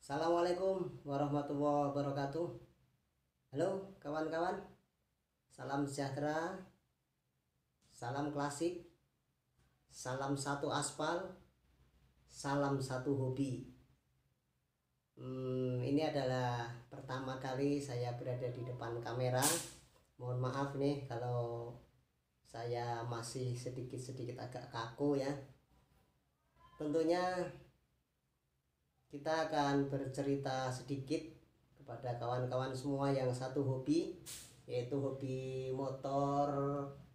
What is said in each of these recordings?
Assalamualaikum warahmatullahi wabarakatuh. Halo kawan-kawan, salam sejahtera, salam klasik, salam satu aspal, salam satu hobi. Ini adalah pertama kali saya berada di depan kamera. Mohon maaf nih kalau saya masih sedikit-sedikit agak kaku ya. Tentunya kita akan bercerita sedikit kepada kawan-kawan semua yang satu hobi, yaitu hobi motor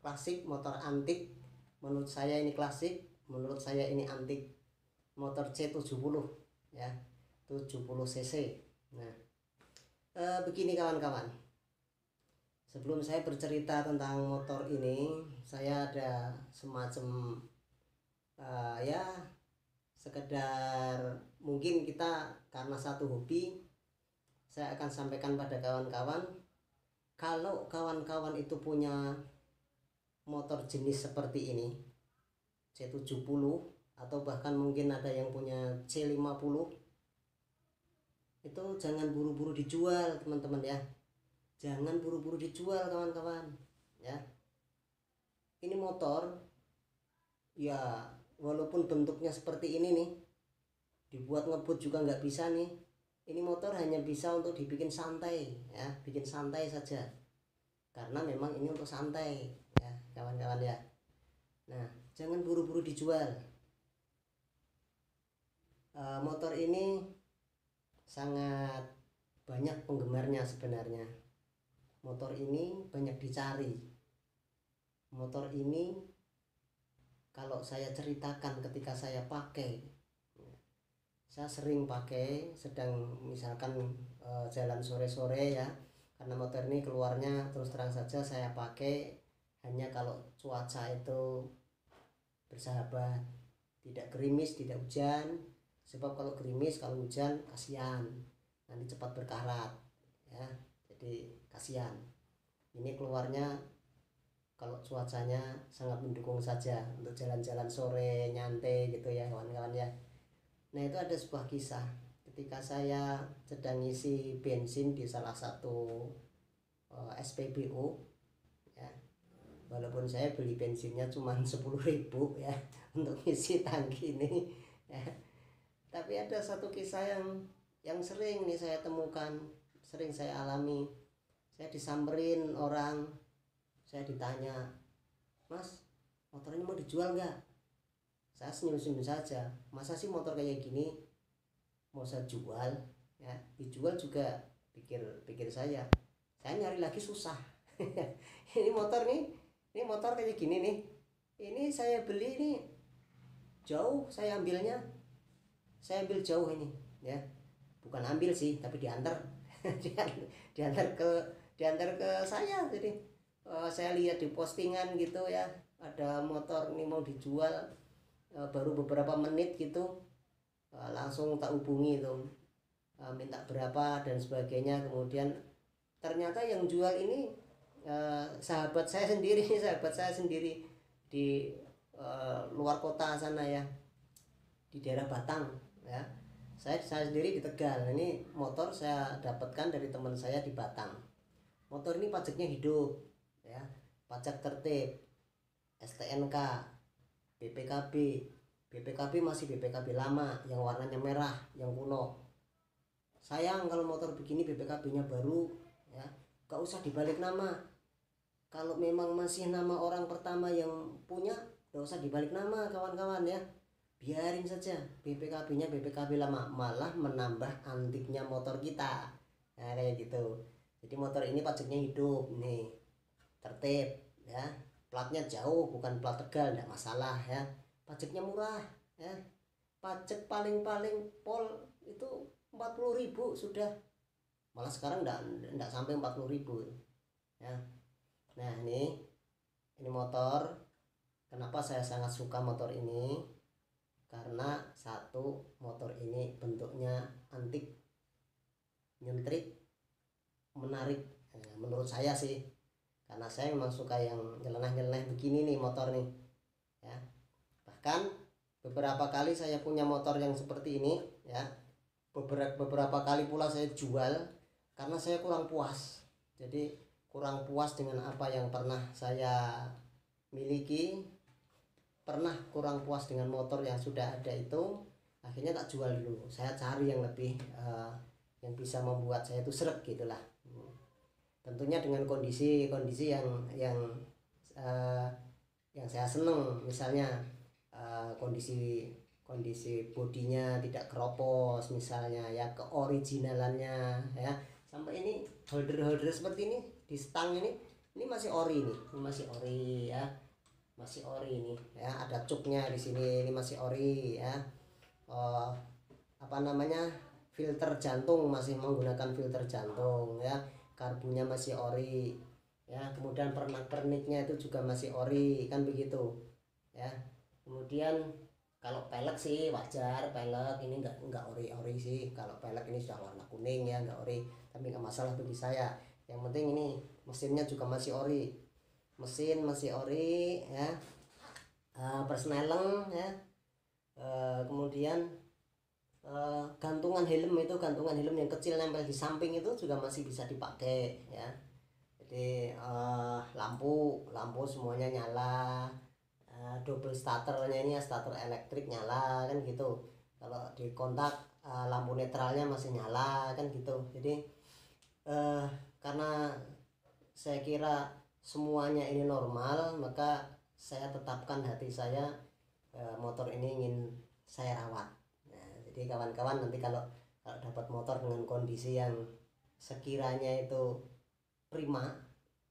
klasik, motor antik. Menurut saya ini klasik, menurut saya ini antik. Motor C70 ya, 70 cc. Nah, begini kawan-kawan. Sebelum saya bercerita tentang motor ini, saya ada semacam ya sekedar, mungkin kita karena satu hobi, saya akan sampaikan pada kawan-kawan, kalau kawan-kawan itu punya motor jenis seperti ini, C70, atau bahkan mungkin ada yang punya C50, itu jangan buru-buru dijual teman-teman ya. Jangan buru-buru dijual kawan-kawan ya. Ini motor ya, walaupun bentuknya seperti ini nih, dibuat ngebut juga nggak bisa nih. Ini motor hanya bisa untuk dibikin santai ya, bikin santai saja, karena memang ini untuk santai ya kawan-kawan ya. Nah, jangan buru-buru dijual. Motor ini sangat banyak penggemarnya sebenarnya. Motor ini banyak dicari. Motor ini kalau saya ceritakan ketika saya pakai, saya sering pakai sedang misalkan jalan sore-sore ya, karena motor ini keluarnya terus terang saja saya pakai hanya kalau cuaca itu bersahabat, tidak gerimis, tidak hujan. Sebab kalau gerimis, kalau hujan kasihan, nanti cepat berkarat ya, jadi kasihan. Ini keluarnya kalau cuacanya sangat mendukung saja untuk jalan-jalan sore nyantai gitu ya kawan-kawan ya. Nah, itu ada sebuah kisah ketika saya sedang ngisi bensin di salah satu SPBU ya. Walaupun saya beli bensinnya cuma 10.000 ya untuk ngisi tangki ini ya. Tapi ada satu kisah yang sering nih saya temukan, sering saya alami. Saya disamperin orang, saya ditanya, "Mas, motor ini mau dijual nggak?" Saya senyum-senyum saja. Masa sih motor kayak gini mau saya jual ya? Dijual juga, pikir saya nyari lagi susah. Ini motor nih, ini motor kayak gini nih, ini saya beli ini jauh, saya ambil jauh ini ya, bukan ambil sih tapi diantar. diantar ke saya. Jadi saya lihat di postingan gitu ya, ada motor ini mau dijual, baru beberapa menit gitu langsung tak hubungi itu, minta berapa dan sebagainya. Kemudian ternyata yang jual ini sahabat saya sendiri di luar kota sana ya, di daerah Batang ya. Saya sendiri di Tegal. Ini motor saya dapatkan dari teman saya di Batang. Motor ini pajaknya hidup ya, pajak tertib, STNK, BPKB. BPKB masih BPKB lama yang warnanya merah, yang kuno. Sayang kalau motor begini BPKB-nya baru ya, gak usah dibalik nama. Kalau memang masih nama orang pertama yang punya, gak usah dibalik nama kawan-kawan ya, biarin saja BPKB-nya BPKB lama, malah menambah antiknya motor kita. Nah, kayak gitu. Jadi motor ini pajaknya hidup nih, tertib ya, platnya jauh, bukan plat Tegal, enggak masalah ya. Pajaknya murah ya, pajak paling-paling pol itu 40.000 sudah, malah sekarang enggak sampai 40.000 ya. Nah, ini motor, kenapa saya sangat suka motor ini? Karena satu, motor ini bentuknya antik, nyentrik, menarik. Nah, menurut saya sih, karena saya memang suka yang nyeleneh-nyeleneh begini nih motor nih ya. Bahkan beberapa kali saya punya motor yang seperti ini ya, beberapa kali pula saya jual karena saya kurang puas. Jadi kurang puas dengan apa yang pernah saya miliki, pernah kurang puas dengan motor yang sudah ada itu, akhirnya tak jual dulu. Saya cari yang lebih yang bisa membuat saya itu sreg gitulah. Tentunya dengan kondisi yang saya seneng, misalnya kondisi bodinya tidak keropos misalnya ya, keoriginalannya ya, sampai ini holder seperti ini di stang ini masih ori nih, ini masih ori ya, masih ori ini ya, ada cuknya di sini, ini masih ori ya. Apa namanya, filter jantung masih menggunakan filter jantung ya, karbunya masih ori ya, kemudian pernik-perniknya itu juga masih ori kan begitu ya. Kemudian kalau pelek sih wajar, pelek ini enggak ori sih. Kalau pelek ini sudah warna kuning ya, enggak ori, tapi enggak masalah bagi saya. Yang penting ini mesinnya juga masih ori, mesin masih ori ya, persneleng ya. Kemudian gantungan helm yang kecil nempel di samping itu juga masih bisa dipakai ya. Jadi lampu semuanya nyala, double starternya ini ya, starter elektrik nyala kan gitu. Kalau di kontak lampu netralnya masih nyala kan gitu. Jadi karena saya kira semuanya ini normal, maka saya tetapkan hati saya, motor ini ingin saya rawat. Nah, jadi kawan-kawan nanti kalau dapat motor dengan kondisi yang sekiranya itu prima,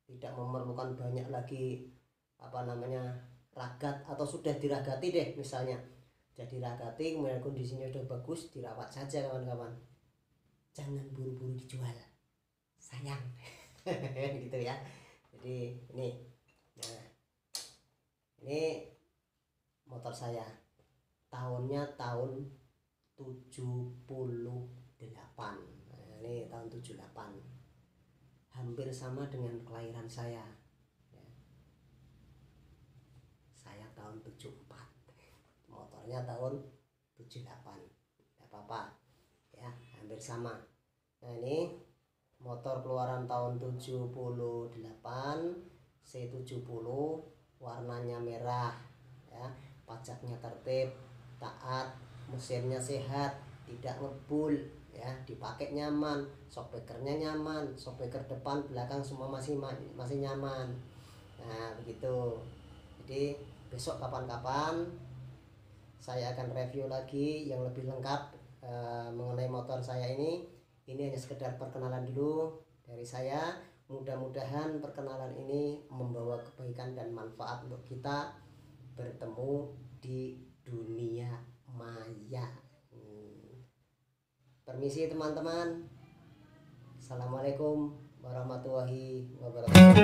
tidak memerlukan banyak lagi apa namanya ragat, atau sudah diragati deh misalnya, jadi ragati kemudian kondisinya sudah bagus, dirawat saja kawan-kawan, jangan buru-buru dijual, sayang. Gitu ya. Jadi ini, nah ini motor saya, tahunnya tahun 78. Nah, ini tahun 78, hampir sama dengan kelahiran saya ya. Saya tahun 74, motornya tahun 78, tidak apa-apa ya, hampir sama. Nah ini motor keluaran tahun 78, C70, warnanya merah ya, pajaknya tertib, taat, mesinnya sehat, tidak ngebul ya, dipakai nyaman, shockbreakernya nyaman, shockbreaker depan belakang semua masih nyaman. Nah begitu. Jadi besok kapan-kapan saya akan review lagi yang lebih lengkap mengenai motor saya ini. Ini hanya sekedar perkenalan dulu dari saya. Mudah-mudahan perkenalan ini membawa kebaikan dan manfaat untuk kita bertemu di dunia maya. Permisi teman-teman. Assalamualaikum warahmatullahi wabarakatuh.